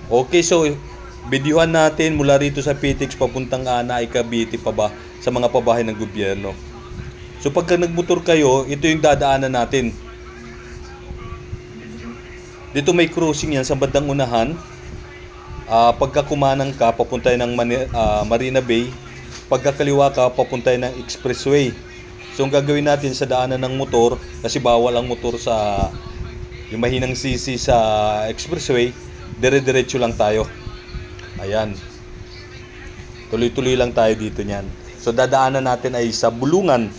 Okay, so videohan natin mula rito sa PTEX papuntang Naay, Cavite pa ba sa mga pabahay ng gobyerno. So pagka nagmotor kayo, ito yung dadaanan natin. Dito may crossing yan sa bandang unahan. Pagka kumanang ka, papuntay ng Marina Bay. Pagka kaliwa ka, papuntay ng Expressway. So ang gagawin natin sa daanan ng motor, kasi bawal ang motor sa yung mahinang sisi sa Expressway, dire-diretso lang tayo. Ayan. Tuloy-tuloy lang tayo dito niyan. So dadaanan natin ay sa Bulungan.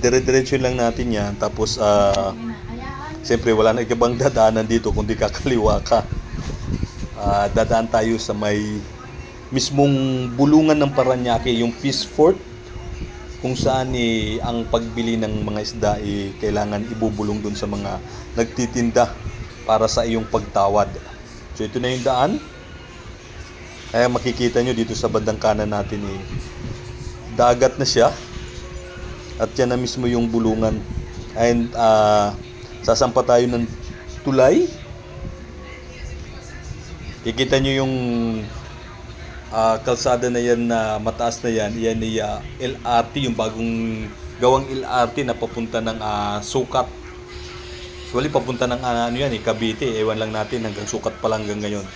Dire-diretso lang natin yan. Tapos siyempre wala na ibang dadaanan dito kundi kakaliwa ka. Dadaan tayo sa may mismong bulungan ng Parañaque, yung Peace Fort, kung saan ang pagbili ng mga isda kailangan ibubulong dun sa mga nagtitinda para sa iyong pagtawad. So ito na yung daan. Kaya makikita nyo dito sa bandang kanan natin dagat na siya. At yan na mismo yung bulungan. And sasampa tayo ng tulay. Kikita nyo yung kalsada na yan na mataas na yan. Yan ay LRT, yung bagong gawang LRT na papunta ng Sukat. Actually papunta ng Cavite. Ewan lang natin hanggang Sukat pa lang hanggang ngayon.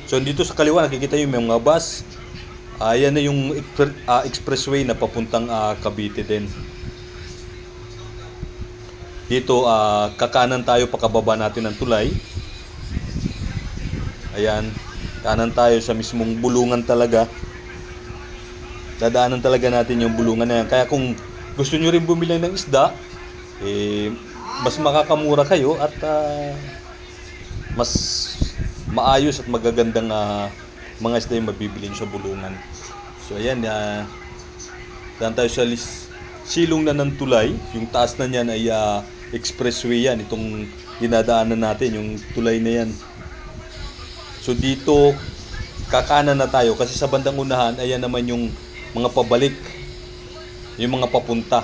So dito sa kaliwa nakikita nyo yung mga bus. Yan na yung expressway na papuntang Cavite din. Dito kakanan tayo pakababa natin ng tulay. Ayan, kanan tayo sa mismong bulungan talaga. Dadaanan talaga natin yung bulungan na yan. Kaya kung gusto nyo rin bumili ng isda, mas makakamura kayo at mas maayos at magagandang mga isda yung mabibili sa bulungan. So ayan, daan tayo sa silong na ng tulay. Yung taas na niyan ay expressway yan. Itong dinadaanan natin, yung tulay na yan. So dito, kakanan na tayo kasi sa bandang unahan, ayan naman yung mga pabalik. Yung mga papunta.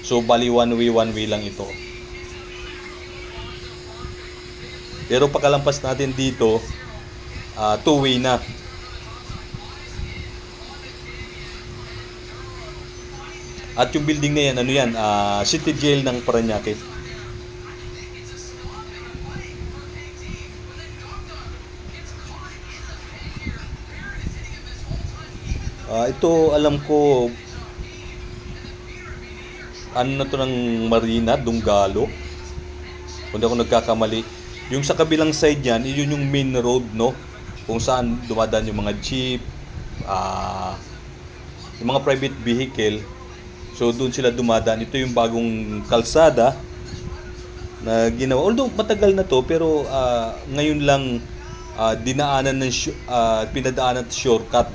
So bali one way lang ito. Pero pagkalampas natin dito, two way na. At yung building na yan, ano yan? City Jail ng Parañaque. Ito alam ko ano na to ng Marina, Dunggalo. Kung di ako nagkakamali. Yung sa kabilang side yan, yun yung main road, no? Kung saan dumadaan yung mga jeep, yung mga private vehicle. So doon sila dumadaan. Ito yung bagong kalsada na ginawa. Although matagal na to, pero ngayon lang dinaanan ng pinadaanan at shortcut.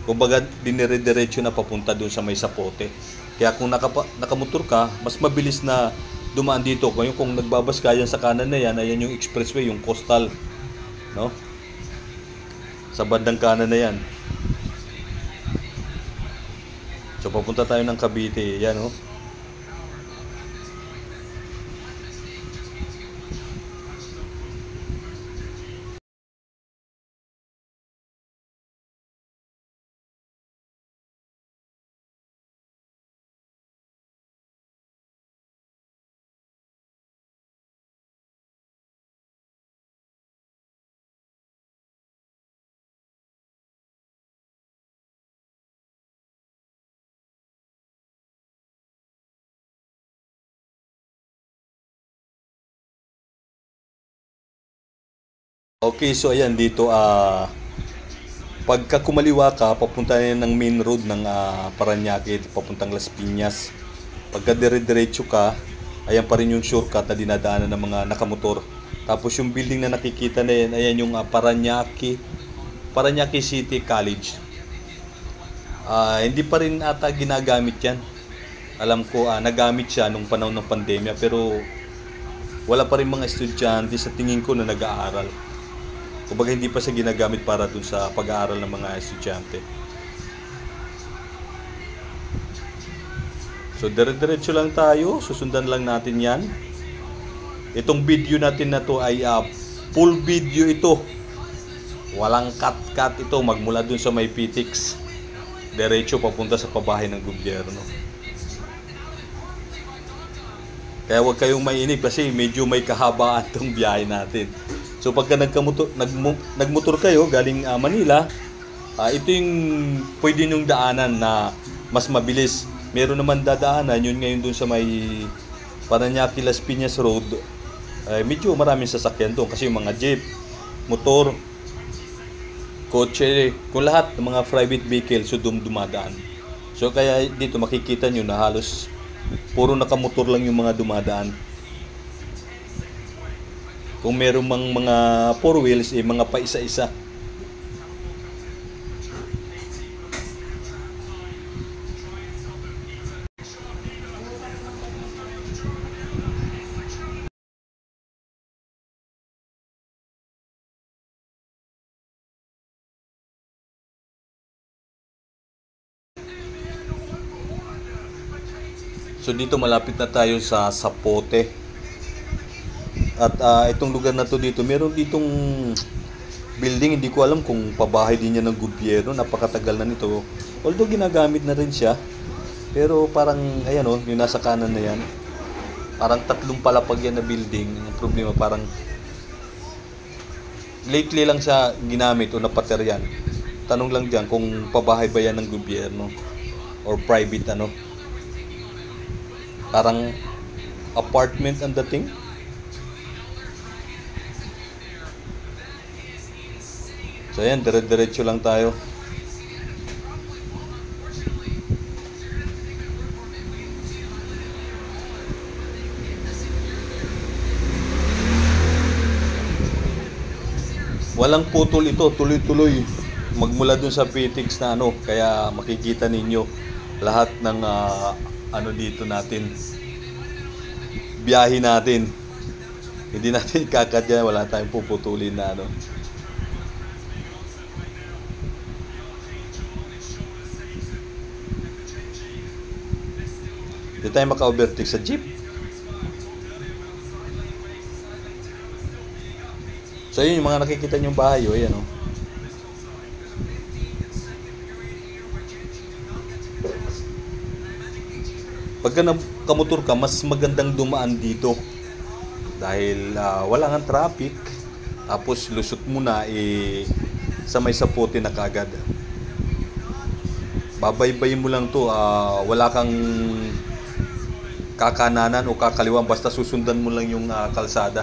Kumbaga dinire-diretso na papunta doon sa may Sapote. Kaya kung nakamotor ka, mas mabilis na dumaan dito. Kung nagbabas ka yan sa kanan na yan, ayan yung expressway, yung coastal, no? Sa bandang kanan na yan. So papunta tayo ng Cavite, yan, no? Okay, so ayan dito pagka kumaliwa ka, papunta na ng main road ng Parañaque, papuntang Las Piñas. Pagka dire-diretso ka, ayan pa rin yung shortcut na dinadaanan ng mga nakamotor. Tapos yung building na nakikita na yan, ayan yung Parañaque City College. Hindi pa rin ata ginagamit yan. Alam ko nagamit siya nung panahon ng pandemya, pero wala pa rin mga estudyante sa tingin ko na nag-aaral. Kumbaga hindi pa siya ginagamit para dun sa pag-aaral ng mga estudyante. So dire-diretso lang tayo, susundan lang natin yan. Itong video natin na to ay full video ito. Walang cut-cut ito, magmula dun sa may PTX. Diretso papunta sa pabahay ng gobyerno. Kaya huwag kayong mainip kasi medyo may kahabaan tong biyahe natin. So pagka nagmotor kayo galing Manila, ito yung pwede nyong daanan na mas mabilis. Meron naman dadaanan, yun ngayon dun sa may Parañaque Las Piñas Road. Medyo maraming sasakyan doon kasi yung mga jeep, motor, kotse, kung lahat ng mga private vehicle so dumadaan. So kaya dito makikita nyo na halos puro nakamotor lang yung mga dumadaan. Kung meron mang mga four wheels, mga paisa-isa. So dito malapit na tayo sa Zapote. At itong lugar na to dito, meron ditong building, hindi ko alam kung pabahay din niya ng gobyerno, napakatagal na nito. Although ginagamit na rin siya, pero parang ayan yung nasa kanan na yan. Parang 3 palapag yan na building. Ang problema parang lately lang siya ginamit o napateryan. Tanong lang diyan kung pabahay ba yan ng gobyerno or private Parang apartment ang dating. So ayan, dire-diretso lang tayo. Walang putol ito, tuloy-tuloy. Magmula dun sa PTX na kaya makikita ninyo lahat ng dito natin. Biyahe natin. Hindi natin kakadya, wala tayong puputulin na Hindi tayo maka-overtake sa jeep. So yun yung mga nakikita nyong bahay, ayan Pagka nakamotor ka, mas magandang dumaan dito. Dahil wala nga traffic. Tapos lusot mo na sa may Zapote na kagad. Babaybayin mo lang to, wala kang kakananan o kakaliwan, basta susundan mo lang yung kalsada.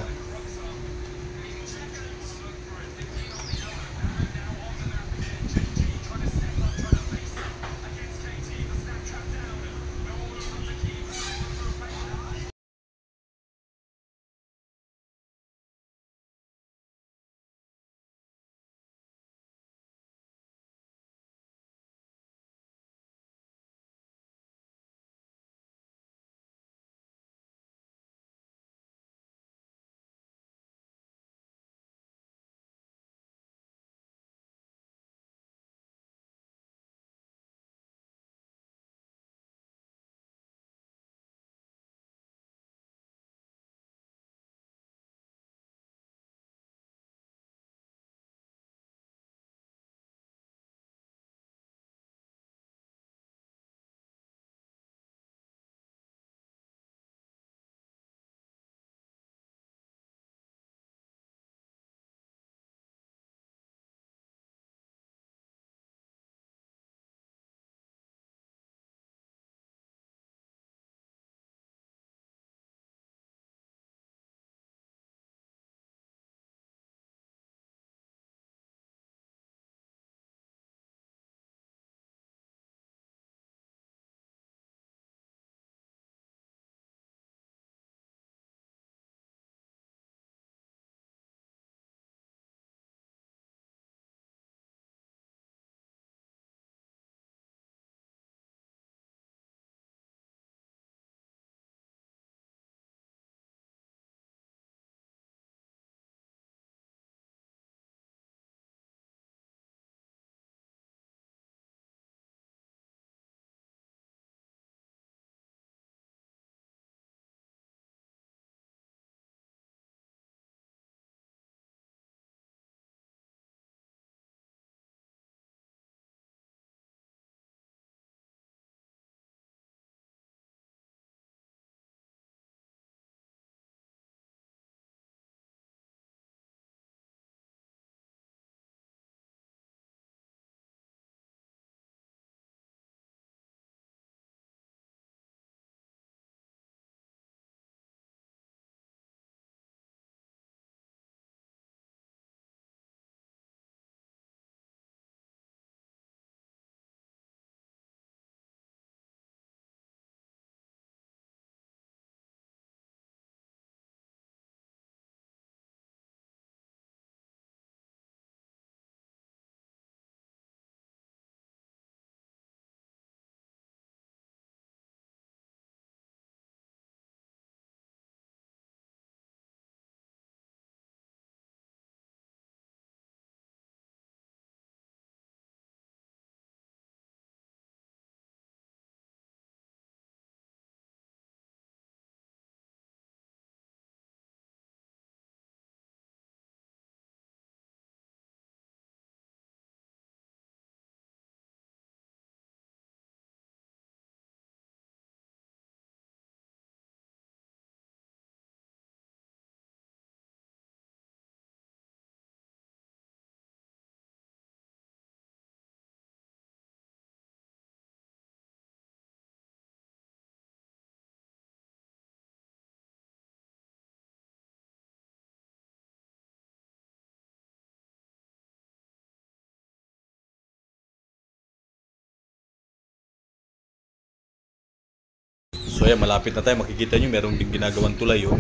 So ayan, malapit na tayo. Makikita nyo, meron din ginagawang tulay. Oh.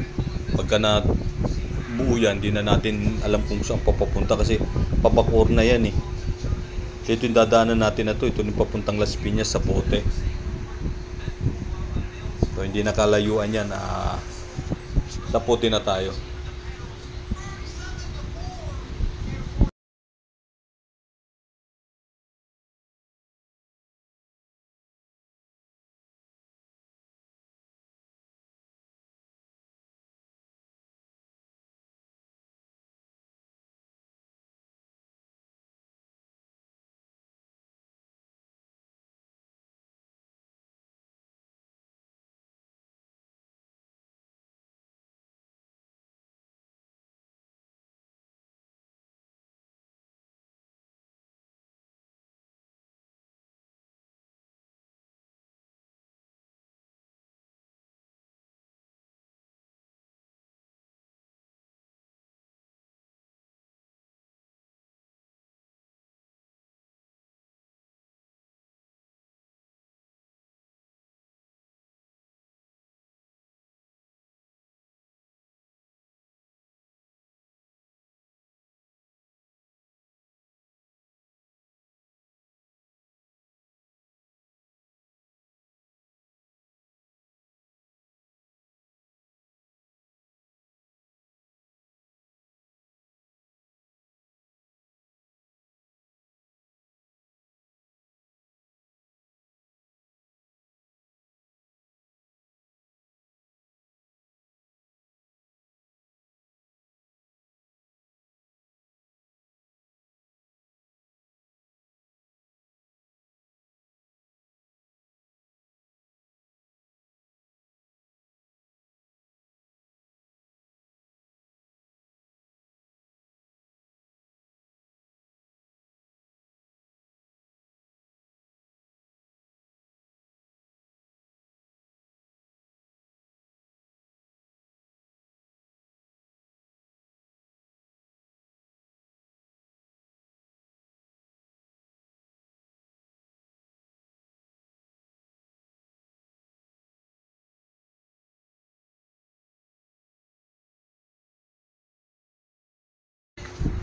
Pagka na buo yan, di na natin alam kung saan papapunta kasi Bacoor na yan eh. So ito yung dadaanan natin na to. Ito yung papuntang Las Piñas sa Pote. So hindi nakalayuan yan. Sa Pote na tayo.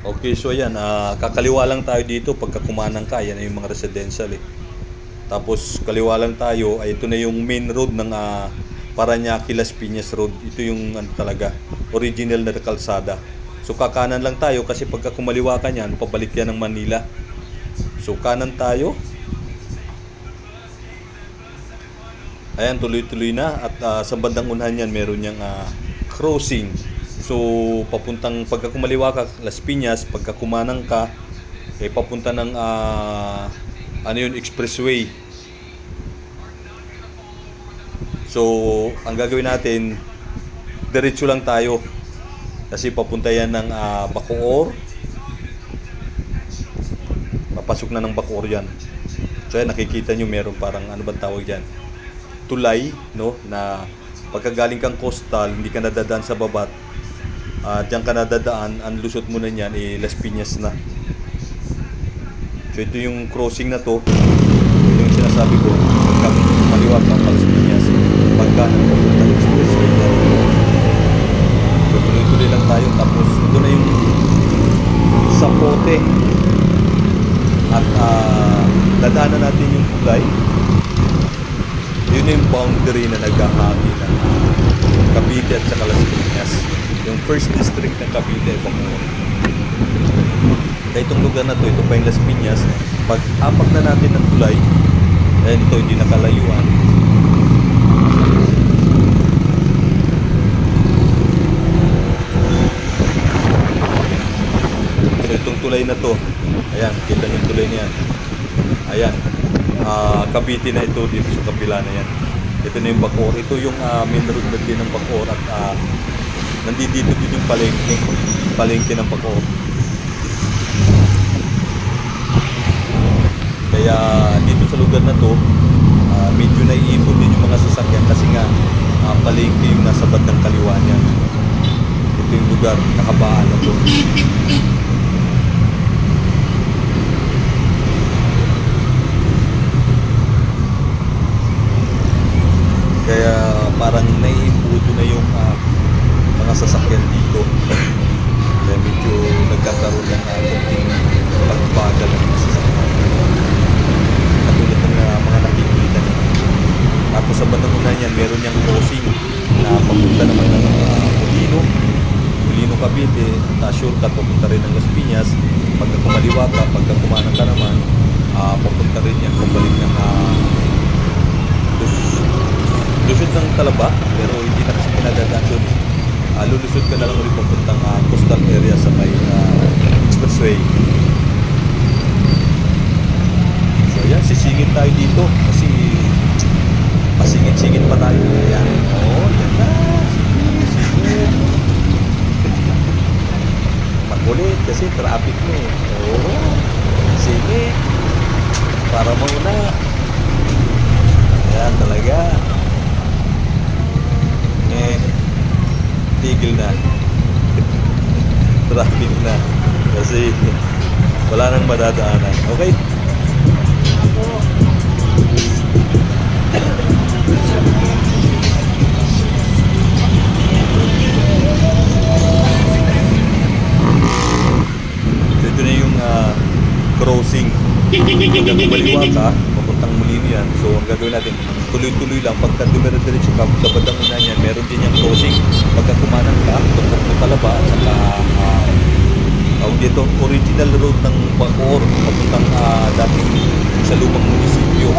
Okay, so ayan, kakaliwa lang tayo dito pagka kumanang ka, yan ay yung mga residential eh. Tapos kaliwa lang tayo, ay ito na yung main road ng Parañaque Las Piñas Road. Ito yung talaga, original na kalsada. So kakanan lang tayo kasi pagka kumaliwa ka niyan, pabalik yan ng Manila. So kanan tayo. Ayan, tuloy-tuloy na at sa bandang unahan yan meron niyang crossing. So, papuntang pagka kumaliwa ka Las Piñas, pagka kumanang ka, papunta ng expressway. So, ang gagawin natin, diretso lang tayo. Kasi papunta yan ng Bacoor. Papasok na ng Bacoor yan. So, yan, nakikita nyo meron parang, ano bang tawag yan? Tulay, no? Na pagkagaling kang coastal, hindi ka nadadaan sa babat. Diyan ka nadadaan, ang lusot mo na niyan, Las Piñas na. So ito yung crossing na to, yung sinasabi ko, pagka maliwag ka pa Las Piñas, pagka nagpapuntang expressway na. So tuloy-tuloy lang tayo, tapos ito na yung Zapote. At dadaanan natin yung tulay. Yun yung boundary na naghahagi ng Cavite at saka Las Piñas. Yung first district ng Cavite ay Bacoor. Kaya itong lugar na to, ito pa yung Las Piñas. Pag apak na natin ng tulay, dahil ito hindi nakalayuan. So itong tulay na to, ayan, kita nyo yung tulay niyan. Ayan, Cavite na ito dito sa kabila na yan. Ito na yung Bacoor. Ito yung main road na din ng Bacoor at nandito din yung palengke ng Bacoor. Kaya dito sa lugar na to, medyo naiipon din yung mga sasakyan kasi nga palengke yung nasa bandang kaliwa niya. Ito yung lugar, nakabaan na to. Kaya parang naiimbuto na yung mga sasakyan dito. Kaya medyo nagkakaroon ng konting pagbagal ng mga sasakyan. Katulad ng mga nakikita niyo. Tapos sa bandang una niyan, meron niyang crossing na papunta naman ng Molino, Cavite, shortcut papunta rin ng Las Piñas. Pagka kumaliwa ka, pagka kumanan ka naman, papunta rin yan pabalik ng lusod ng Talaba, pero hindi na kasi pinadadaan doon. Lulusod ka na lang ulit papuntang coastal area sa may expressway. So yan, sisingit tayo dito kasi pasingit-singit pa tayo. Ayan. Yan na. Singit. Makulit kasi traffic na eh. Singit. Para mauna. Ayan talaga. Tigil na. Traffic na. Kasi wala nang madadaanan. Okay? So ito na yung crossing. Pagka kumaliwa ka, papuntang Molino yan. So ang gagawin natin, tuloy-tuloy lang. Pagka dumire-diretso ka sa bandang una niyan, meron din yung crossing. Pagka kumanan ka, tumpok mo Talaba, at saka dito, original road ng Bacoor, papuntang dating sa lumang munisipyo.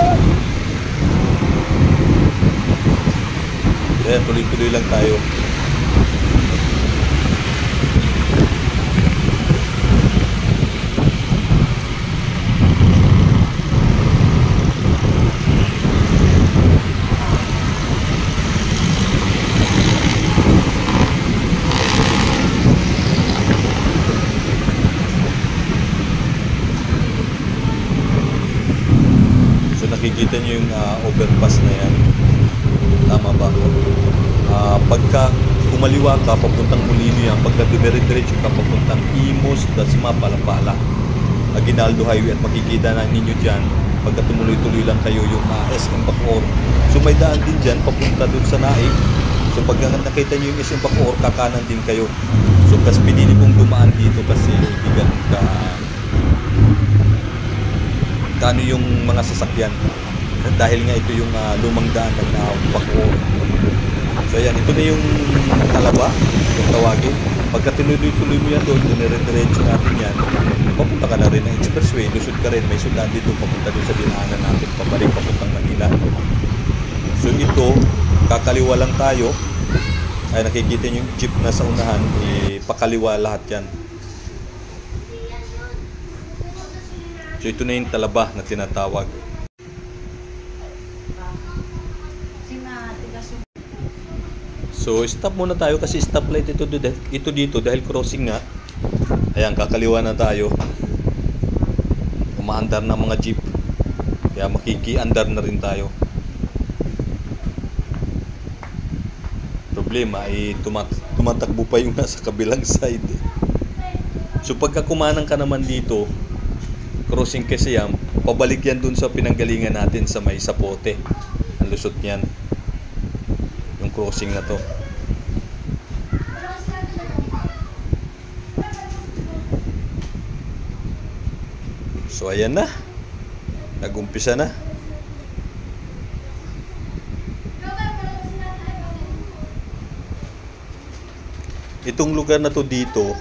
Kaya tuloy-tuloy lang tayo. Nakikita nyo yung overpass na yan. Tama ba? Pagka kumaliwa ka, papuntang Molino yan. Pagka dumire-diretso ka, papuntang Imus, Dasma, Palapala, Aguinaldo Highway. At makikita na ninyo dyan, pagka tumuloy-tuloy lang kayo yung SM Bacoor. So may daan din dyan, papunta dun sa Naik. So pagka nakita nyo yung SM Bacoor, kakanan din kayo. So kasi pinili kong dumaan dito kasi hindi ganun kano yung mga sasakyan. Dahil nga ito yung lumang daan ng Bacoor. So yan, ito na yung Talaba, yung tawagin. Pagka tinuloy-tuloy mo yan doon, dinire-diretso natin yan, papunta ka na rin ng expressway, lusod ka rin, may sudan dito, papunta doon sa dinaanan natin, pabalik papuntang Manila. So ito, kakaliwa lang tayo. Ay nakikita nyo yung jeep na sa unahan, pakaliwa lahat yan. So ito na yung Talaba na tinatawag. So stop muna tayo kasi stoplight ito dito dahil crossing nga. Ayan, kakaliwa na tayo. Umaandar na mga jeep. Kaya makiki-andar na rin tayo. Problema ay tumatakbo pa yung nasa kabilang side. So pagka kumanang ka naman dito, crossing Quezon, pabalik yan dun sa pinanggalingan natin sa may Sapote. Ang lusot niyan. Yung crossing na to. So ayan na. Nag-umpisa na. Itong lugar na to dito,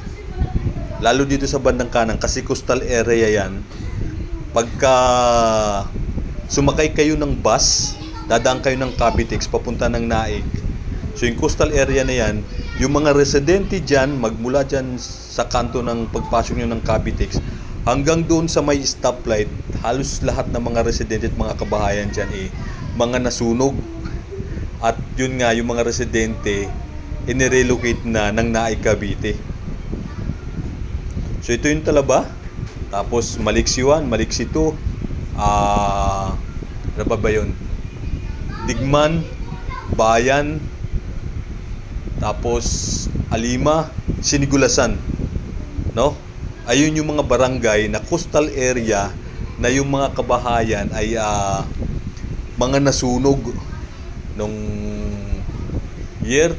lalo dito sa bandang kanan kasi coastal area yan. Pagka sumakay kayo ng bus, dadaan kayo ng Cavitex papunta ng Naik. So yung coastal area na yan, yung mga residente dyan, magmula dyan sa kanto ng pagpasok nyo ng Cavitex, hanggang doon sa may stoplight, halos lahat ng mga residente at mga kabahayan dyan mga nasunog. At yun nga, yung mga residente, inirelocate na ng Naik, Cavite. So ito yung Talaba, tapos Maliksi 1, Maliksi 2, ano ba yun? Digman, Bayan, tapos Alima, Sinigulasan, no? Ayun yung mga barangay na coastal area na yung mga kabahayan ay mga nasunog nung year.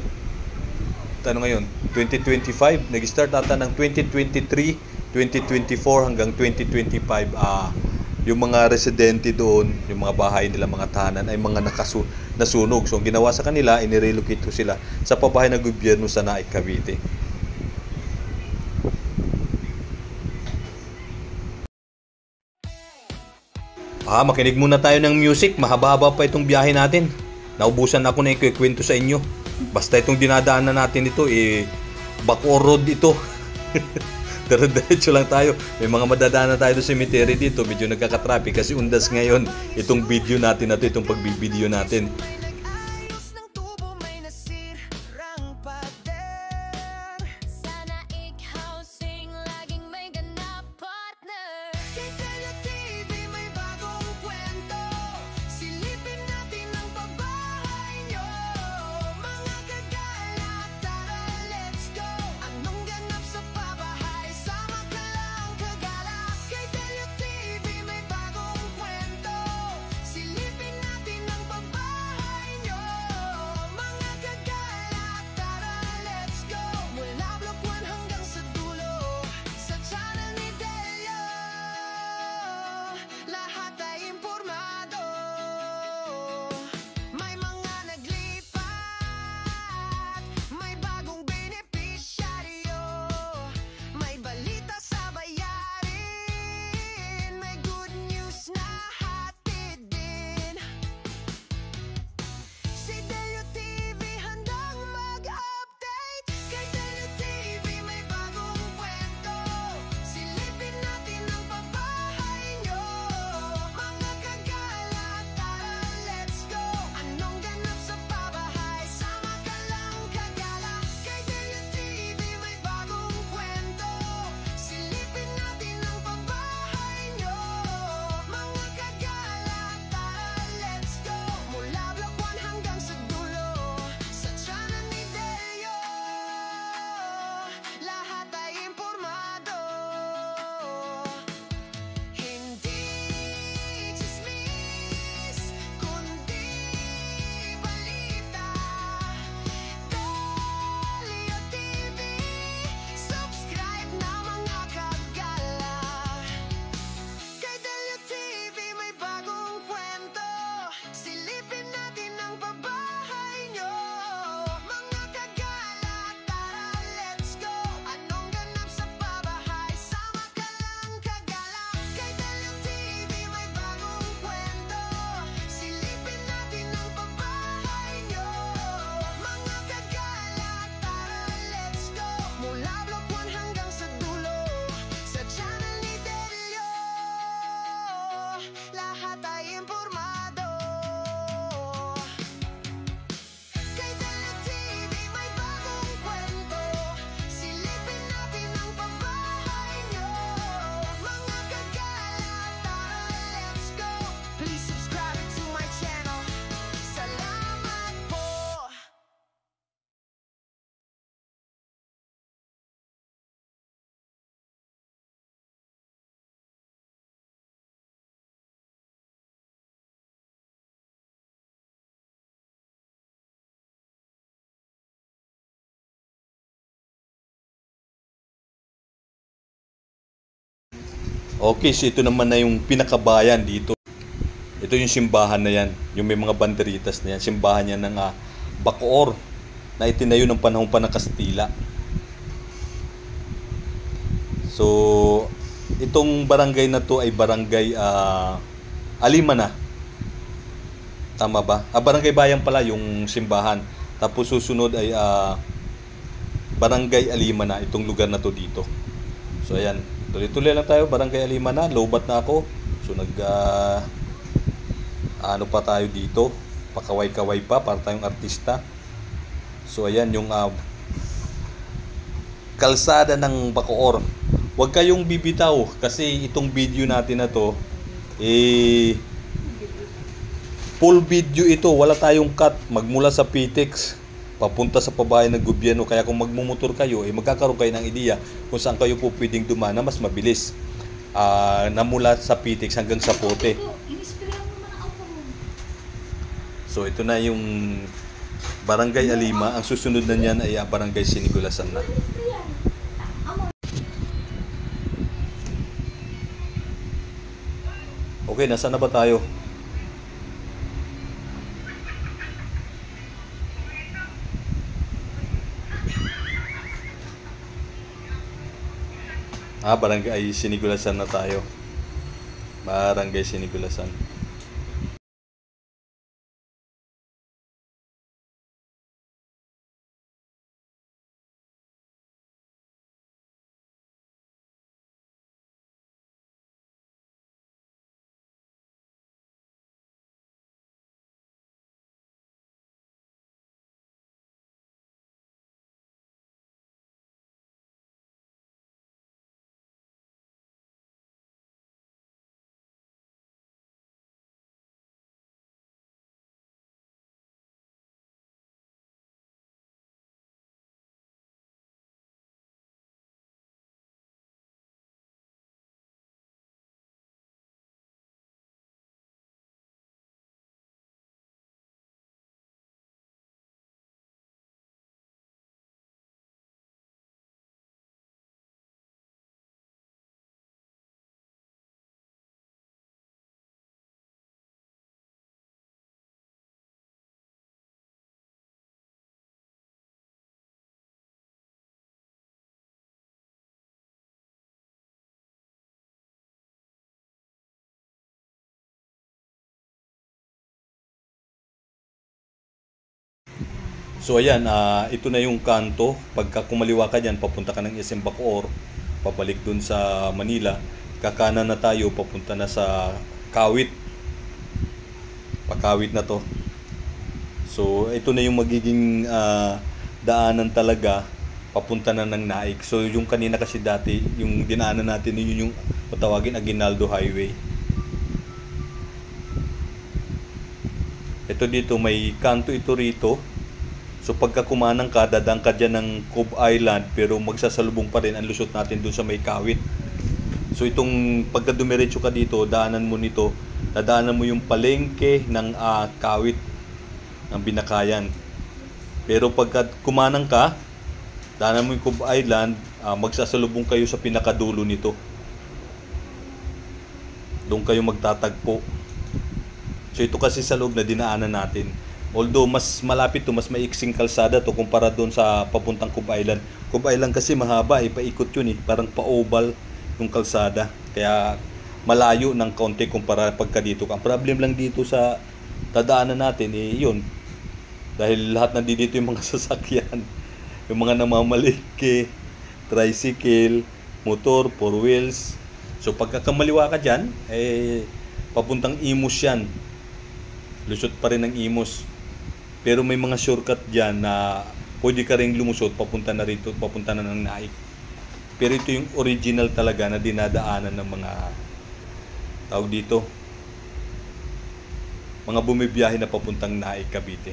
Ano ngayon? 2025. Nag-start ata ng 2023, 2024 hanggang 2025. Yung mga residente doon, yung mga bahay nila, mga tahanan ay mga nasunog. So ang ginawa sa kanila, inirelocate ko sila sa pabahay ng gobyerno sa Naik, Cavite. Makinig muna tayo ng music. Mahaba-haba pa itong biyahe natin. Naubusan ako na ikikwento sa inyo. Basta itong dinadaanan natin ito, Bacoor Road ito. Diretso lang tayo. May mga madadaanan tayo sa cemetery dito. Medyo nagkakatraffic kasi undas ngayon itong video natin na ito, itong pagbibideo natin. Okay, so ito naman na yung pinakabayan dito. Ito yung simbahan na yan, yung may mga banderitas na yan. Simbahan yan ng Bacoor na itinayo ng panahon pa ng Kastila. So, itong barangay na to ay barangay Alimana. Tama ba? Barangay Bayan pala yung simbahan. Tapos susunod ay barangay Alimana, itong lugar na to dito. So, ayan. Tuloy-tuloy lang tayo, barangay Alimana. Lowbat na ako. So, ano pa tayo dito? Pakaway-kaway pa para tayong artista. So, ayan yung kalsada ng Bacoor. Huwag kayong bibitaw kasi itong video natin na to full video ito, wala tayong cut magmula sa PTEX papunta sa pabahay ng gobyerno. Kaya kung magmumotor kayo, magkakaroon kayo ng ideya kung saan kayo po pwedeng dumana mas mabilis na mula sa PTEX hanggang sa Pote. So ito na yung Barangay Alima. Ang susunod na niyan ay Barangay Sinigulasan na. Okay, nasaan na ba tayo? Barangay Sinigulasan na tayo. Barangay Sinigulasan. So ayan, ito na yung kanto. Pagka kumaliwa ka dyan, papunta ka ng SM Bacoor, pabalik dun sa Manila. Kakanan na tayo, papunta na sa Kawit. Pakawit na to. So ito na yung magiging daanan talaga, papunta na ng Naik. So yung kanina kasi dati, yung dinaanan natin, yun yung patawagin Aguinaldo Highway. Ito dito, may kanto ito rito. So pagka kumanang ka, dadaan ka dyan ng Cove Island, pero magsasalubong pa rin ang lusot natin dun sa may Kawit. So itong pagka dumiretso ka dito, daanan mo nito, dadaanan mo yung palengke ng Kawit, ng Binakayan. Pero pagka kumanang ka, daanan mo yung Cove Island, magsasalubong kayo sa pinakadulo nito. Doon kayo magtatagpo. So ito kasi sa loob na dinaanan natin. Although mas malapit to, mas maiksing kalsada to kumpara doon sa papuntang Cove Island. Cove Island kasi mahaba, paikot yun parang pa-oval yung kalsada. Kaya malayo ng konti kumpara pagka dito. Ang problem lang dito sa dadaanan natin yun. Dahil lahat nandito yung mga sasakyan. Yung mga namamalike, tricycle, motor, four wheels. So pagka kamaliwa ka dyan, papuntang Imus yan. Lusot pa rin ng Imus. Pero may mga shortcut dyan na pwede ka rin lumusot, papunta na rito, papunta na ng Naik. Pero ito yung original talaga na dinadaanan ng mga tawag dito, mga bumibiyahe na papuntang Naik, Cavite.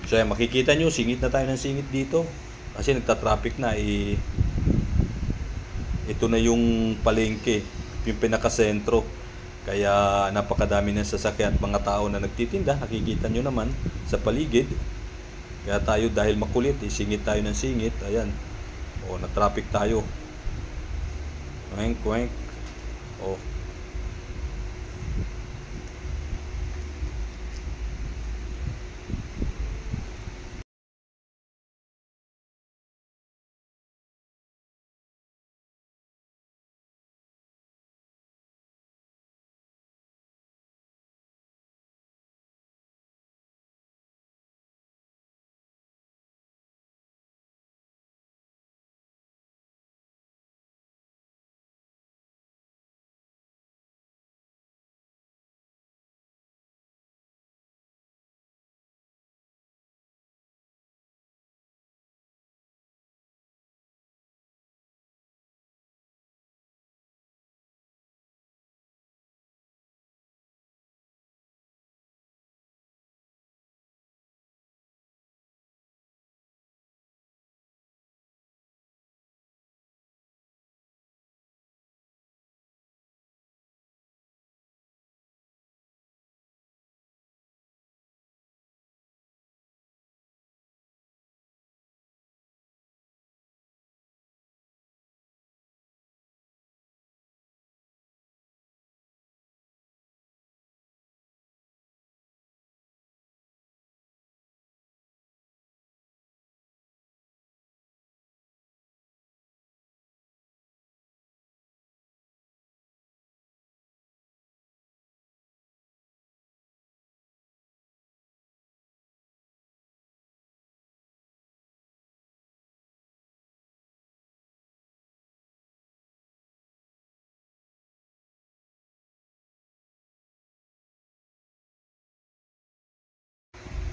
So makikita nyo, singit na tayo ng singit dito. Kasi nagta-traffic na. Ito na yung palengke, yung pinakasentro. Kaya napakadami ng sasakyan at mga tao na nagtitinda. Nakikita nyo naman sa paligid. Kaya tayo dahil makulit, singit tayo ng singit. Ayan. Na-traffic tayo. Kwek.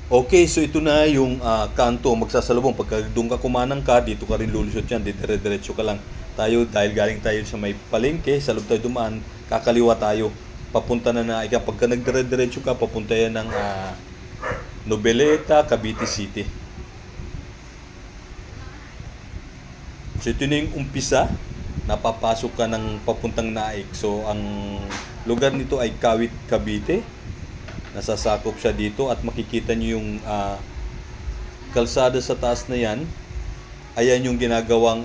Okay, so ito na yung kanto magsasalubong. Pagka doon ka kumanang ka, dito ka rin lulusot yan. Dire-diretso ka lang. Tayo, dahil galing tayo sa may palengke, sa loob tayo dumaan, kakaliwa tayo. Papunta na ika. Pagka nagdire-diretso ka, papunta yan ng Nobeleta, Cavite City. So ito na yung umpisa. Napapasok ka ng papuntang Naik. So ang lugar nito ay Kawit, Cavite. Nasasakop siya dito at makikita nyo yung kalsada sa taas na yan. Ayan yung ginagawang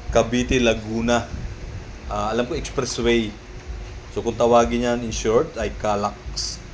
Cavite Laguna. Alam ko expressway. So kung tawagin yan in short ay CALAX.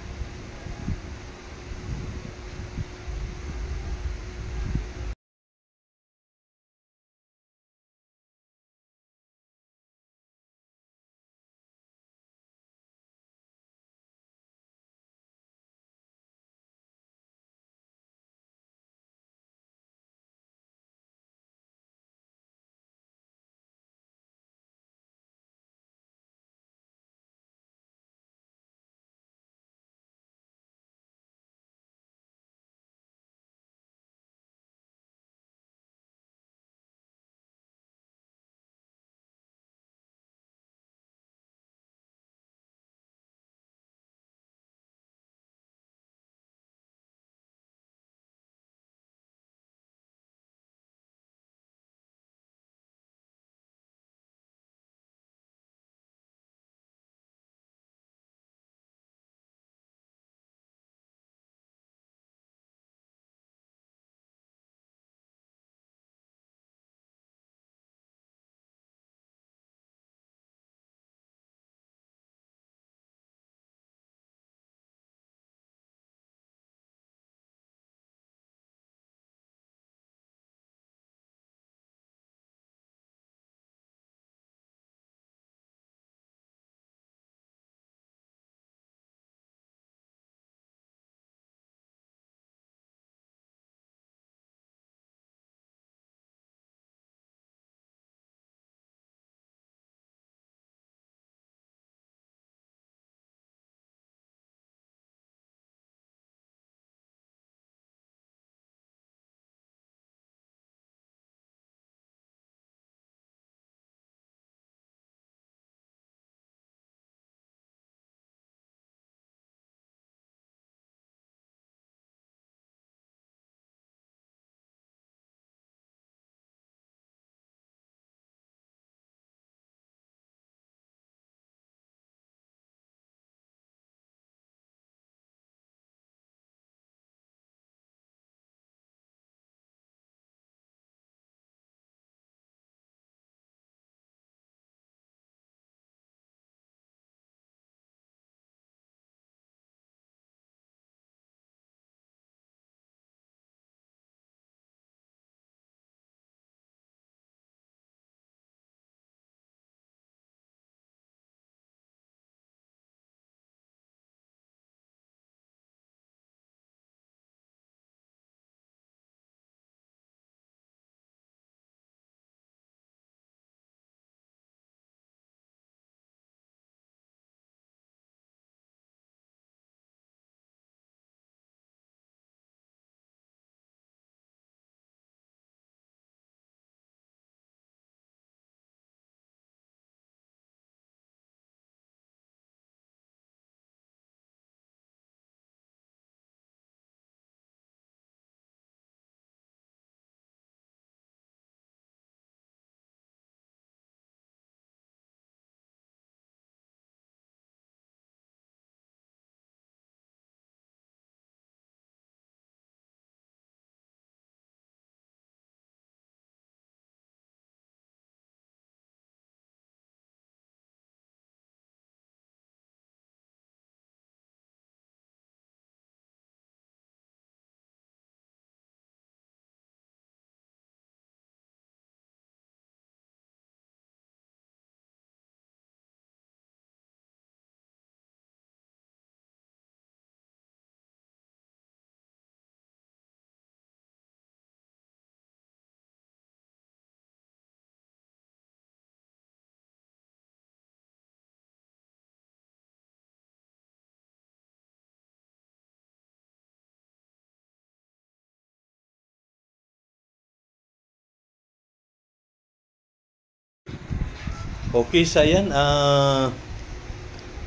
Okay, sa yan,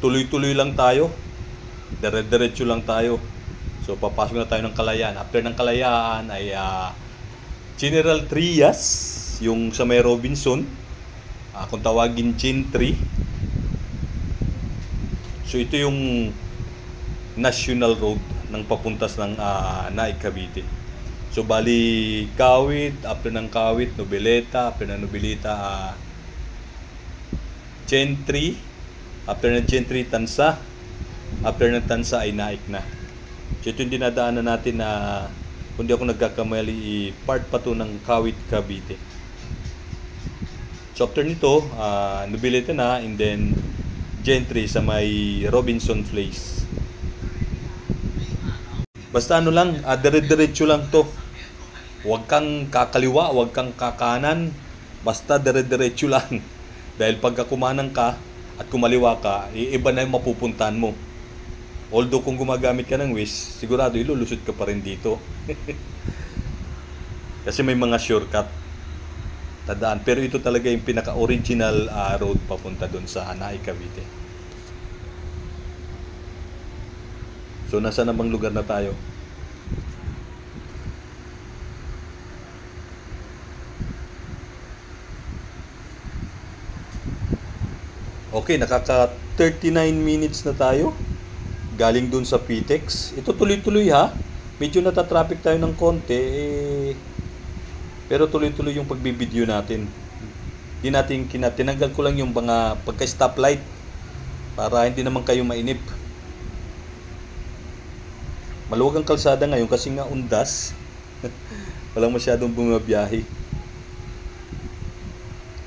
tuloy-tuloy lang tayo. Dire-diretso lang tayo. So, papasok na tayo ng Kalayaan. After ng Kalayaan ay General Trias, yung sa may Robinson. Kung tawagin Gentry. So, ito yung national road ng papuntas ng Naik, Cavite. So, bali, Kawit, after ng Kawit, Noveleta, after ng Noveleta, Gentry, after ng Gentry, Tansa, after ng Tansa ay Naik na. So ito yung dinadaanan natin na kung di ako nagkakamali, part pa to ng Kawit, Cavite. So after nito, Noveleta na, and then Gentry sa may Robinson Place. Basta ano lang, dire-diretso lang to. Huwag kang kakaliwa, huwag kang kakanan, basta dire-diretso lang. Dahil pagka kumanan ka at kumaliwa ka, iba na yung mapupuntahan mo. Although kung gumagamit ka ng Waze, sigurado ilulusot ka pa rin dito. Kasi may mga shortcut. Tandaan, pero ito talaga yung pinaka-original road papunta doon sa Naik, Cavite. So nasa namang lugar na tayo? Okay, nakaka 39 minutes na tayo. Galing dun sa PTEX. Ito tuloy-tuloy ha. Medyo natatraffic tayo ng konti. Pero tuloy-tuloy yung pagbibideo natin. Di natin tinanggal ko lang yung mga pagka-stoplight para hindi naman kayo mainip. Maluwag ang kalsada ngayon kasi nga undas. Walang masyadong bumabiyahe.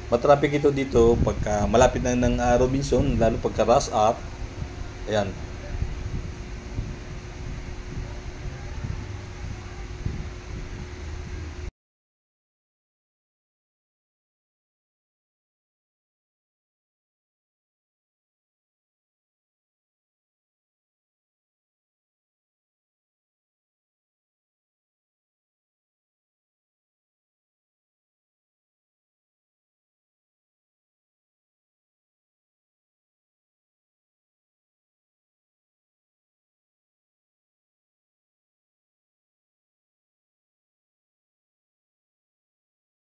Matraffic ito dito pagka malapit na ng Robinson, lalo pagka rush up. Ayan.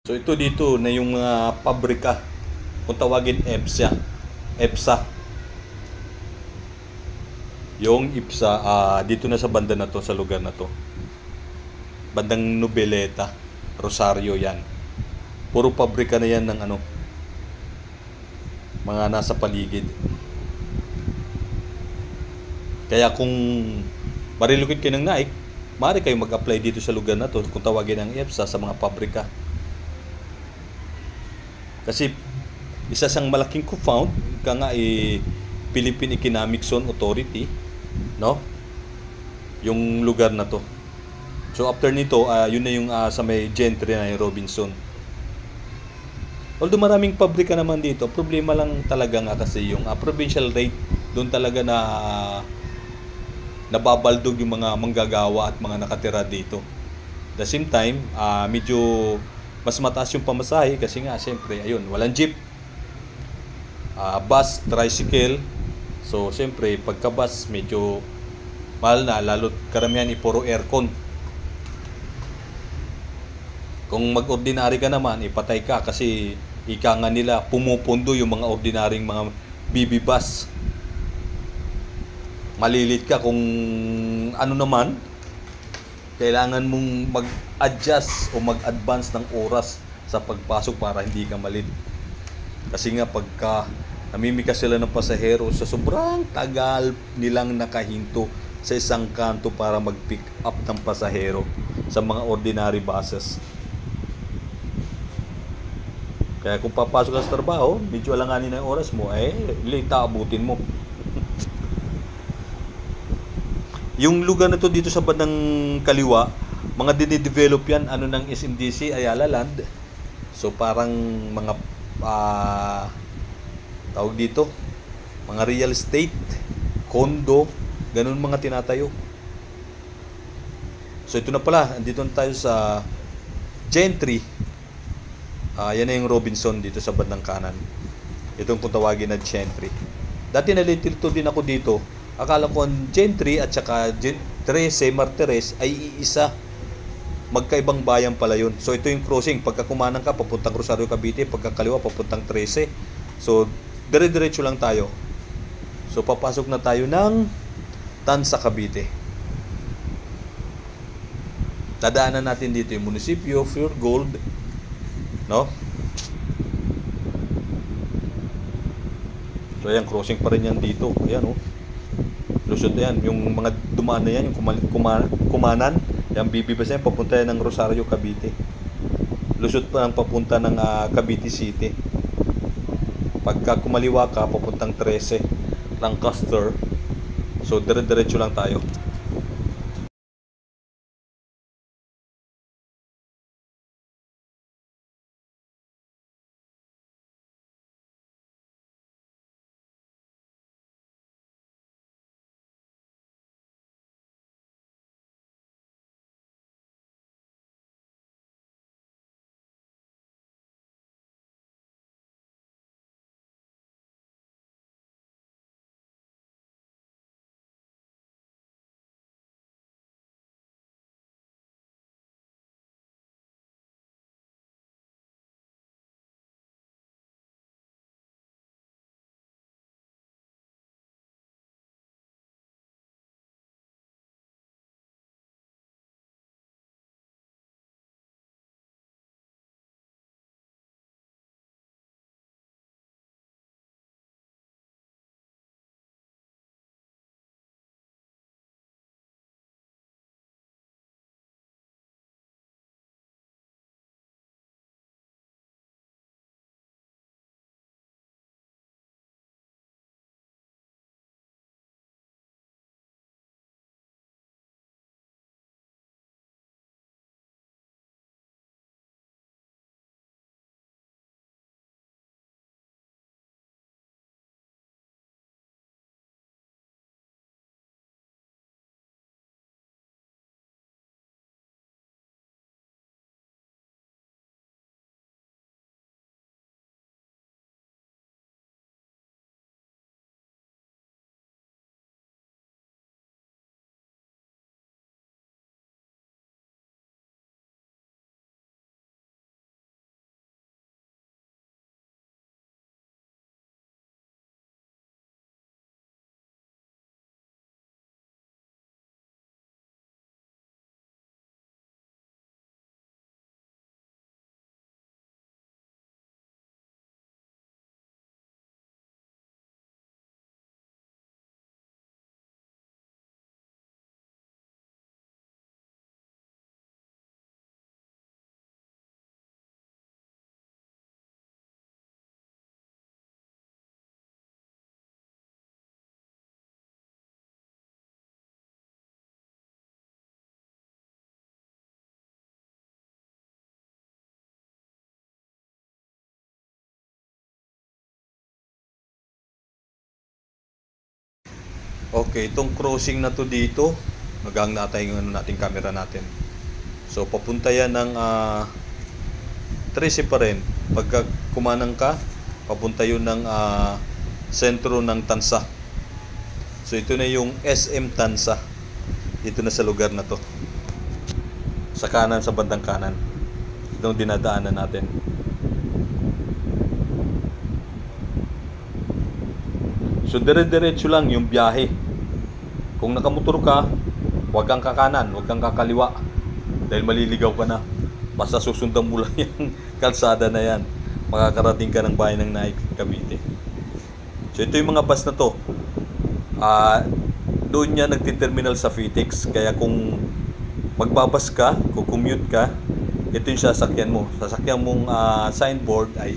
So ito dito na yung pabrika. Kung tawagin EPSA. EPSA. Yung EPSA dito na sa banda na to, sa lugar na to. Bandang Noveleta, Rosario yan. Puro pabrika na yan ng ano, mga nasa paligid. Kaya kung marilukid kayo ng Naik, maaari kayo mag-apply dito sa lugar na to kung tawagin ng EPSA sa mga pabrika. Kasi isa sang malaking co-found ka nga Philippine Economic Zone Authority, no? Yung lugar na to. So after nito, yun na yung sa may Gentry na yung Robinson. Although maraming pabrika naman dito, problema lang talaga nga kasi yung provincial rate, doon talaga na nababaldog yung mga manggagawa at mga nakatira dito. At the same time, medyo mas mataas yung pamasahe kasi nga siyempre ayun, walang jeep, bus, tricycle. So siyempre pagka bus medyo mahal na, lalo karamihan puro aircon. Kung mag-ordinary ka naman, ipatay ka kasi ika nga nila pumupundo yung mga ordinaryong mga BB bus. Malilit ka kung ano naman, kailangan mong mag-adjust o mag-advance ng oras sa pagpasok para hindi ka malit. Kasi nga pagka namimikas sila ng pasahero, sa sobrang tagal nilang nakahinto sa isang kanto para mag-pick up ng pasahero sa mga ordinary buses. Kaya kung papasok ka sa trabaho, medyo alanganin ang oras mo, late abutin mo. Yung lugar na to dito sa bandang kaliwa, mga dinidevelop yan, ng SMDC, Ayala Land. So parang mga, tawag dito, mga real estate, condo, ganun mga tinatayo. So ito na pala, andito na tayo sa Gentry. Yan na yung Robinson dito sa bandang kanan. Itong kung tawagin na Gentry. Dati nalilito din ako dito. Akala ko ang Gentry at saka Trece Martires ay iisa. Magkaibang bayan pala yun. So ito yung crossing. Pagka kumanan ka, papuntang Rosario Cavite. Pagka kaliwa, papuntang Trece. So dire-diretso lang tayo. So papasok na tayo ng Tansa, Cavite. Dadaanan natin dito yung munisipyo, Pure Gold, no? So ayan, crossing pa rin yan dito. Ayan, oh. Lusot yan. Yung mga dumaan na yan, yung kumanan, yung bibibas yan, papunta yan ng Rosario, Cavite. Lusot pa ang papunta ng Cavite City. Pagka kumaliwa ka, papuntang Trece, Lancaster. So dire-diretso lang tayo. Okay, itong crossing na to dito, magang natin yung nating camera natin. So papunta yan ng Trece pa rin. Pagka kumanang ka, papunta yun ng sentro ng Tansa. So ito na yung SM Tansa. Dito na sa lugar na to. Sa kanan, sa bandang kanan. Itong dinadaanan natin. So dire-diretso lang yung biyahe. Kung nakamotor ka, huwag kang kakanan, huwag kang kakaliwa. Dahil maliligaw ka na. Basta susundan mo lang yung kalsada na yan. Makakarating ka ng bayan ng Naik, Cavite. So ito yung mga bus na to. Doon niya nagtiterminal sa Fitex. Kaya kung magbabas ka, kung commute ka, ito yung sasakyan mo. Sasakyan mong signboard ay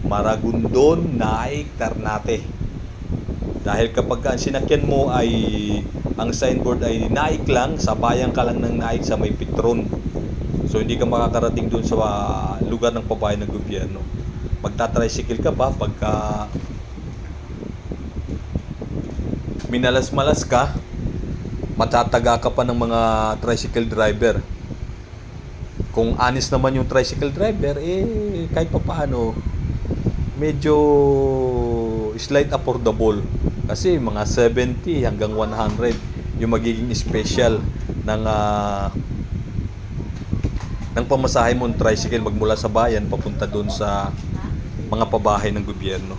Maragondon, Naik, Ternate. Dahil kapag ang sinakyan mo ay ang signboard ay Naik lang, sa bayan ka lang ng Naik sa may Petron. So hindi ka makakarating doon sa lugar ng pabayan ng gobyerno. Magta-tricycle ka pa pagka minalas-malas ka, matataga ka pa ng mga tricycle driver. Kung honest naman yung tricycle driver, kahit pa paano medyo slight affordable. Kasi mga 70 hanggang 100 yung magiging special ng ng pamasahe mo ng tricycle magmula sa bayan papunta doon sa mga pabahay ng gobyerno.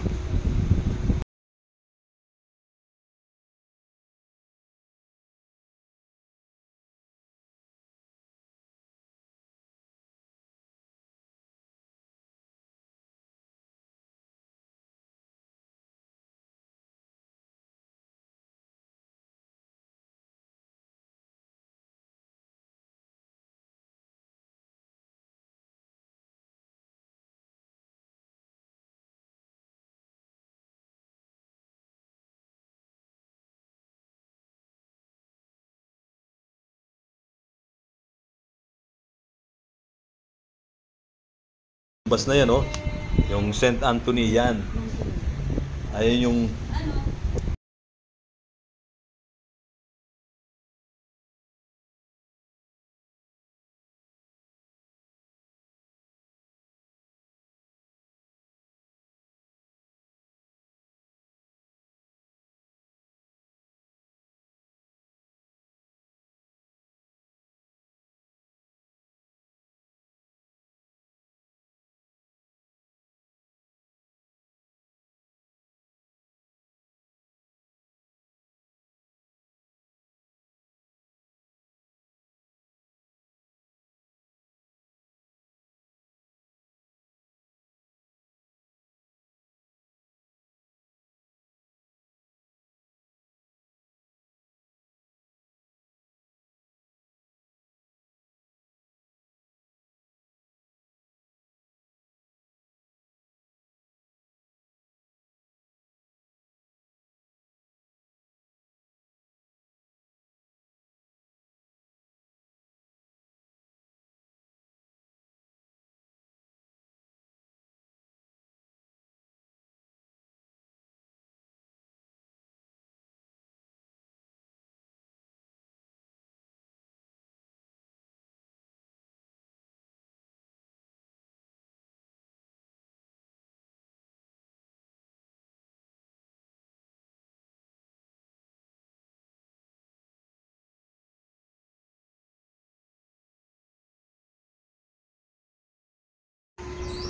Bus na yan, oh. Yung St. Anthony yan. Ayun yung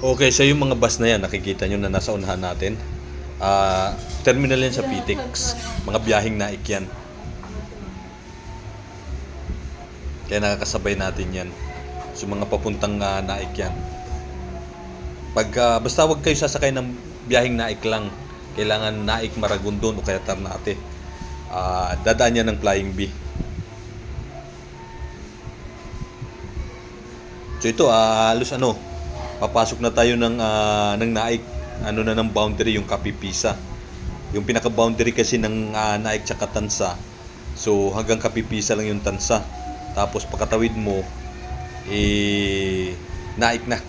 okay, so yung mga bus na yan, nakikita nyo na nasa unahan natin. Terminal yan sa PTEX. Mga biyaheng naik yan. Kaya nakakasabay natin yan. So mga papuntang naik yan. Basta wag kayo sasakay ng biyaheng naik lang. Kailangan naik Maragondon o kaya Ternate. Dadaan yan ng Flying B. So ito, halos papasok na tayo ng naik, na ng boundary yung Kapipisa. Yung pinaka-boundary kasi ng naik tsaka Tansa. So hanggang Kapipisa lang yung Tansa. Tapos pagkatawid mo, naik na.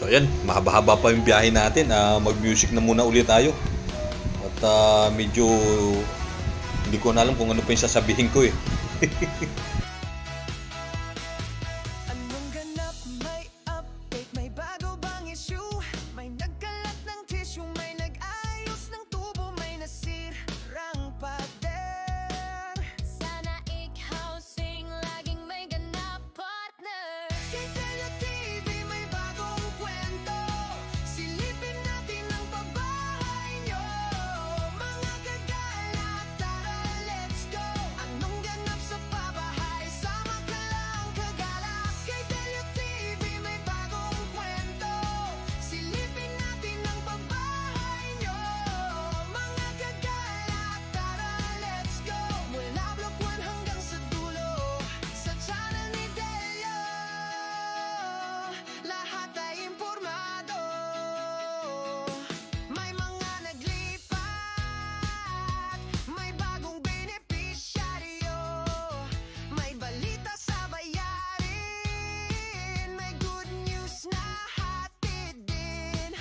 So ayan, mahaba-haba pa yung biyahe natin. Mag-music na muna ulit tayo. At medyo hindi ko na alam kung ano pa yung sasabihin ko eh. Anong ganap, may update, may bago bang issue? May nagkalat ng tissue, may nag-ayos ng tubo, may nasirang pader. Sana ik-housing, laging may ganap, partner. Kay Telio TV may bagong kwento, silipin natin ang pabahay nyo. Mga gagala, tara let's go. Anong ganap sa pabahay, sama ka lang kagala. Kay Telio TV may bagong kwento, silipin natin ang pabahay nyo. Mga gagala, tara let's go. Mula Block 1 hanggang sa dulo, sa channel ni Delio, lahat ay impormado. May mga naglipat, may bagong benepisyaryo, may balita sa bayarin, may good news na hatid din.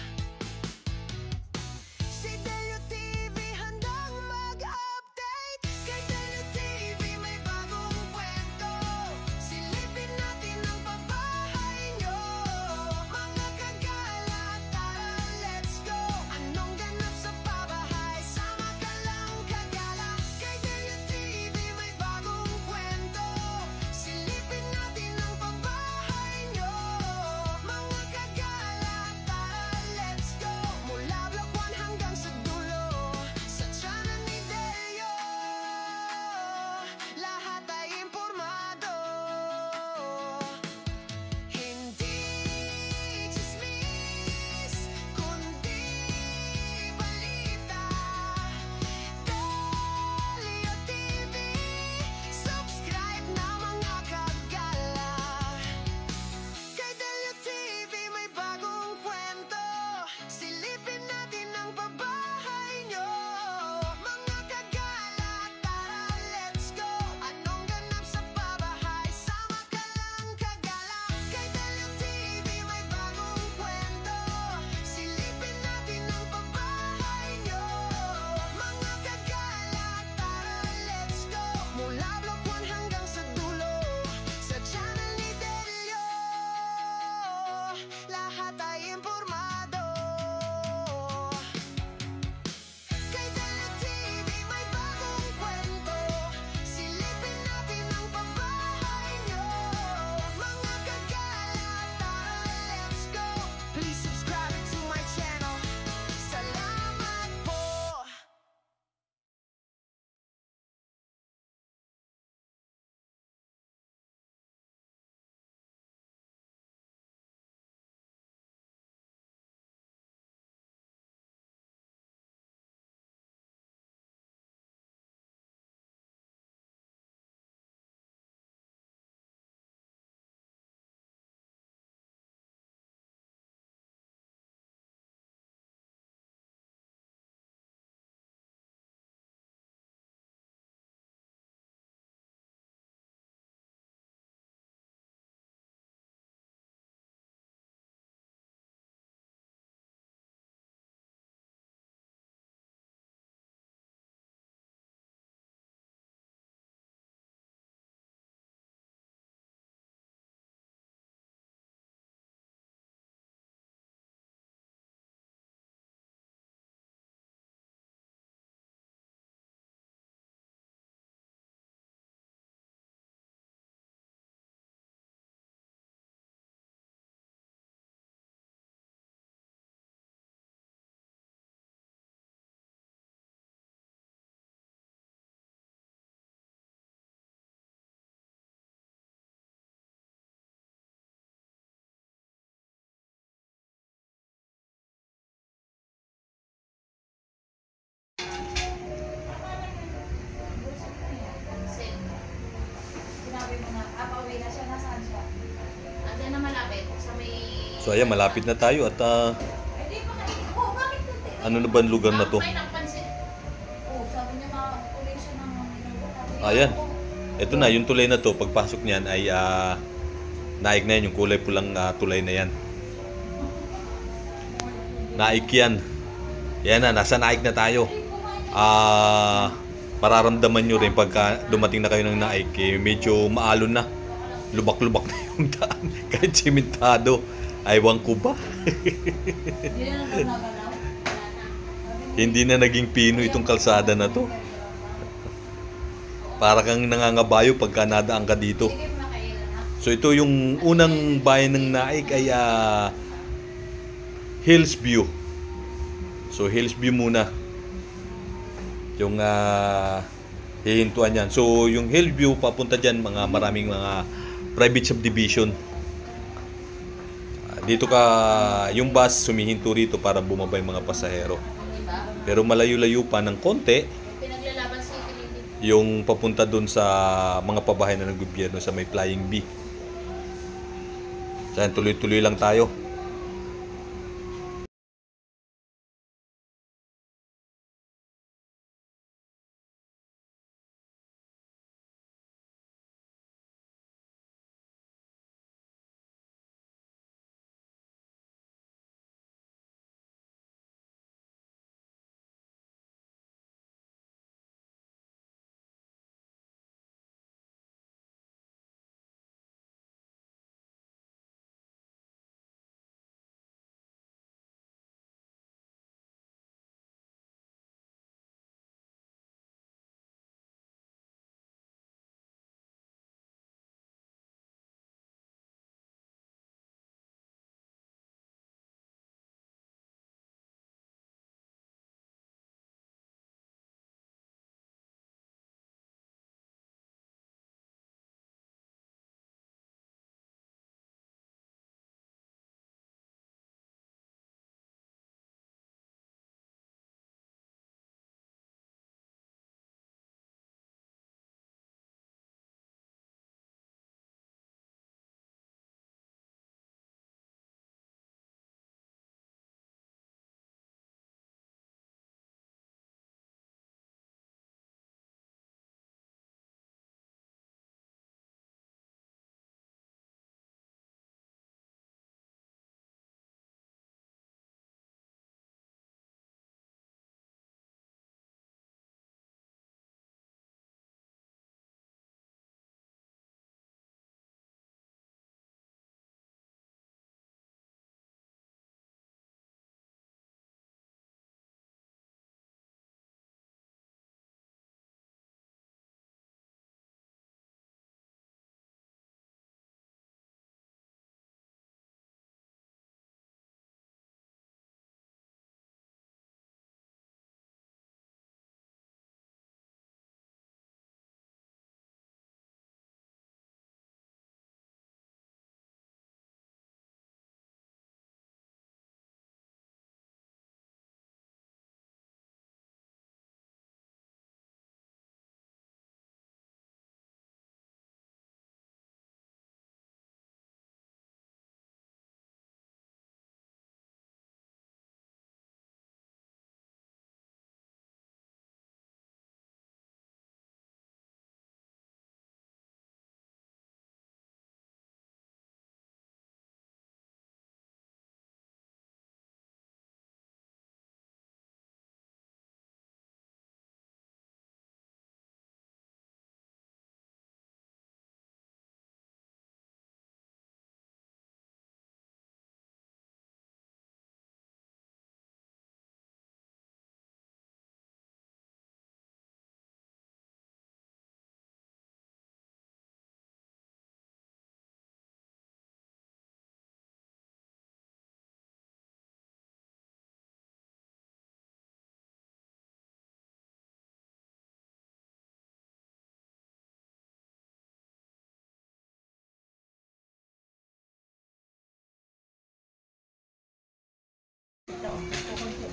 Si Delio TV handang mag-update. Kay Delio TV may bagong kwento, silipin natin ang pabahay nyo. Mga kagala, tara let's go. Anong ganap sa pabahay, sama ka lang kagala. Kay Delio TV may bagong kwento, silipin natin ang pabahay nyo. Mga kagala, tara let's go. Mula Block 1 hanggang sa dulo, sa channel ni Delio, lahat ay impormado. Hindi chismis, kundi balita. Delio TV, subscribe na mga kagala. Kay Delio TV may bagong kwento, silipin natin ang pabahay nyo. Mga kagala, tara let's go. Anong ganap sa pabahay, sama ka lang kagala. Kay Delio TV may bagong kwento, silipin natin ang pabahay nyo. Mga kagala, tara let's go. Mula Block 1 hanggang sa dulo, sa channel ni Delio, lahat ay impormado. Kay Delio TV may bagong kwento, silipin natin ang pabahay nyo. Mga kagala, tara let's go. Please subscribe to my channel. Salamat po. So ayan, malapit na tayo at ano na ba ang lugar na to? Ayan, ito na, yung tulay na to, pagpasok niyan ay naig na yan, yung kulay pulang tulay na yan. Naik yan. Yan na, nasa Naik na tayo. Mararamdaman nyo rin pagka dumating na kayo ng Naik, medyo maalon na. Lubak-lubak na yung daan. Kahit simentado. Aywan ko ba? Hindi na naging pino itong kalsada na to. Para kang nangangabayo pagka nadaan ka dito. So ito yung unang bayan ng Naik ay Hillsview. So Hillsview muna yung hihintuan yan. So yung Hillsview papunta dyan, maraming mga private subdivision. Dito ka, yung bus sumihinto rito para bumaba yung mga pasahero. Pero malayo-layo pa ng konti yung papunta doon sa mga pabahay na ng gobyerno sa may Flying B. Diyan, tuloy-tuloy lang tayo.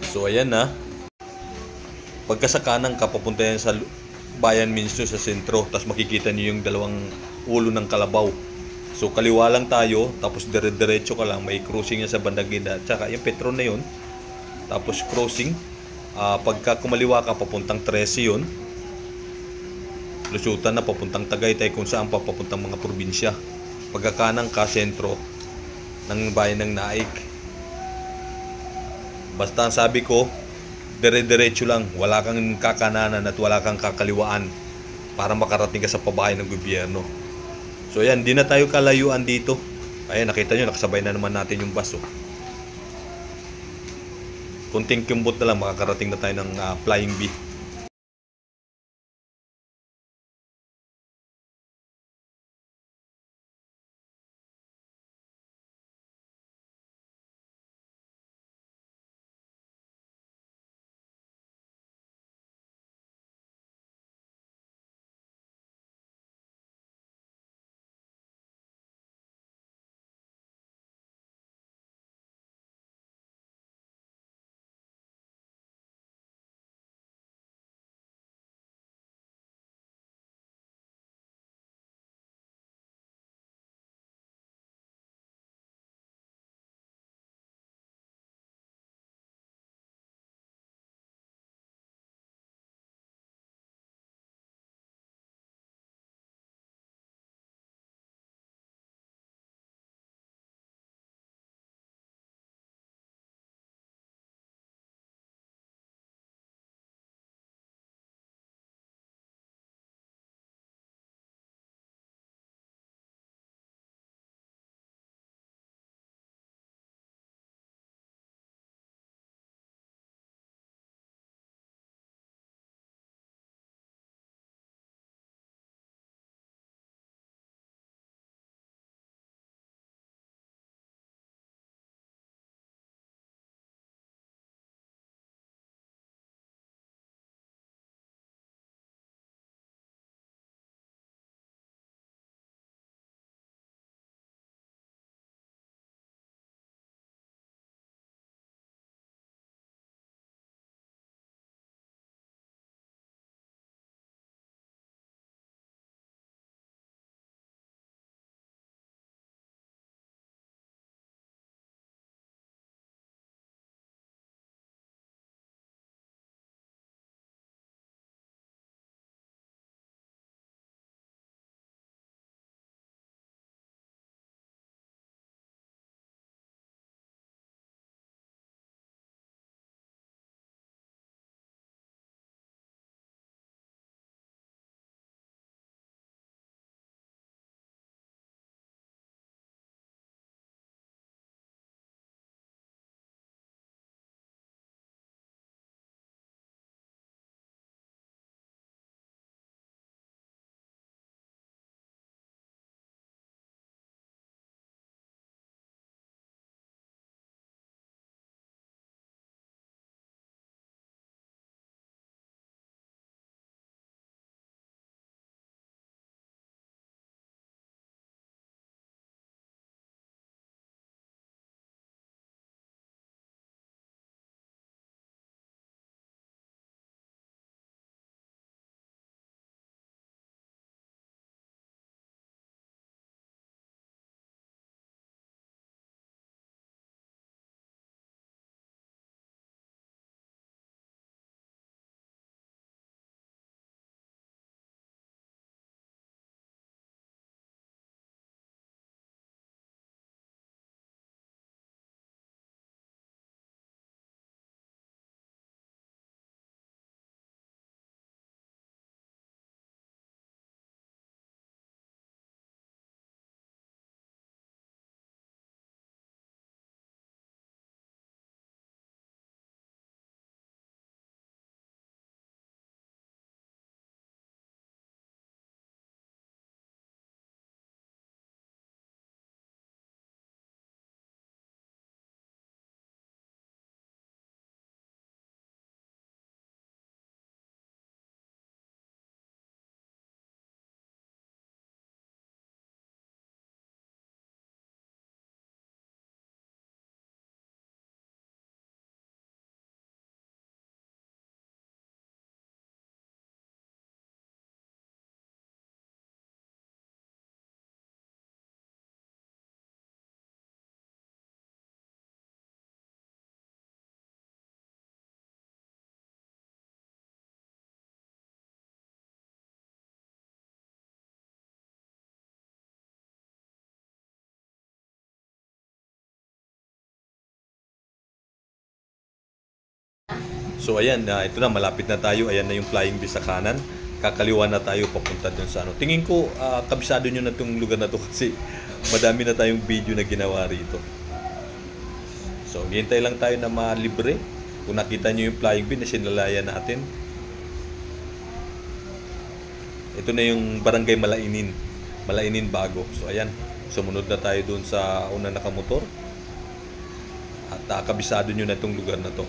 So ayan na. Pagka sa kanan ka, papunta yan sa bayan mismo sa sentro. Tapos makikita niyo yung dalawang ulo ng kalabaw. So kaliwa lang tayo, tapos dire-diretso ka lang. May crossing yan sa bandang gitna. Tsaka yung Petron na yun. Tapos crossing. Pagka kumaliwa ka, papuntang 13 yun. Lusutan na, papuntang Tagaytay, kung saan pa papuntang mga probinsya. Pagka kanan ka, sentro ng bayan ng Naik. Basta ang sabi ko, dire-diretso lang, wala kang kakananan at wala kang kakaliwaan para makarating ka sa pabahay ng gobyerno. So ayan, di na tayo kalayuan dito. Ayan, nakita nyo, nakasabay na naman natin yung bus. Oh. Kunting kimbot na lang, makakarating na tayo ng Flying Bee. So ayan, ito na, malapit na tayo. Ayan na yung flying bee sa kanan. Kakaliwa na tayo papunta dun sa ano. Tingin ko, kabisado nyo na itong lugar na to kasi madami na tayong video na ginawa rito. So, hintay lang tayo na malibre. Kung nakita nyo yung flying bee na sinalaya natin. Ito na yung Barangay Malainin. Malainin Bago. So, ayan. Sumunod na tayo dun sa unang nakamotor. At kabisado nyo na itong lugar na to.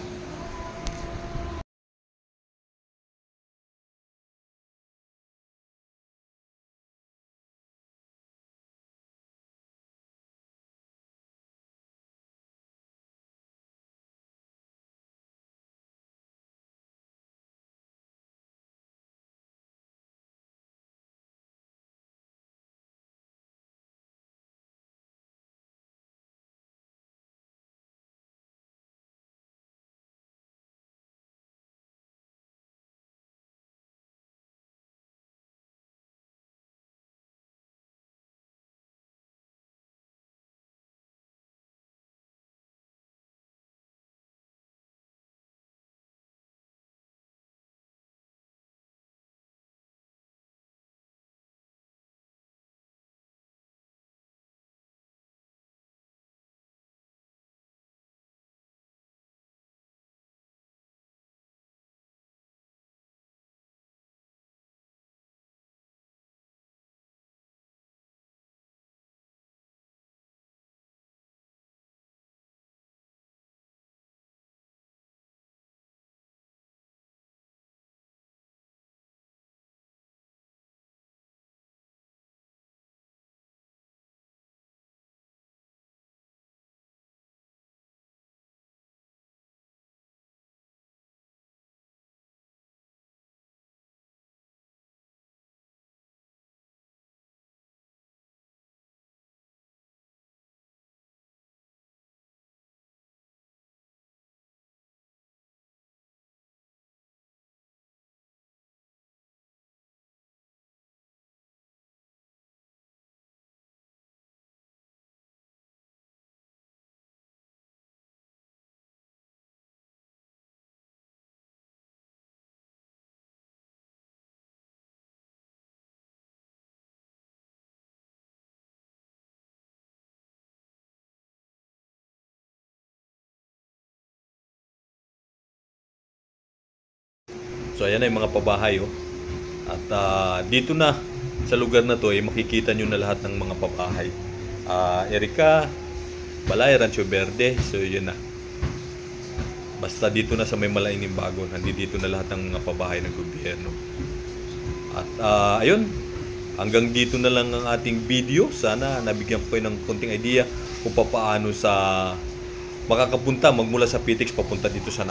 So ayan na yung mga pabahay oh. At dito na sa lugar na to makikita nyo na lahat ng mga pabahay. Erika, Balay, Rancho Verde. So yun na. Basta dito na sa may Malaining Bago, nandito na lahat ng mga pabahay ng gobyerno. At ayun, hanggang dito na lang ang ating video. Sana nabigyan ko kayo ng konting idea kung paano sa makakapunta magmula sa PTEX papunta dito sa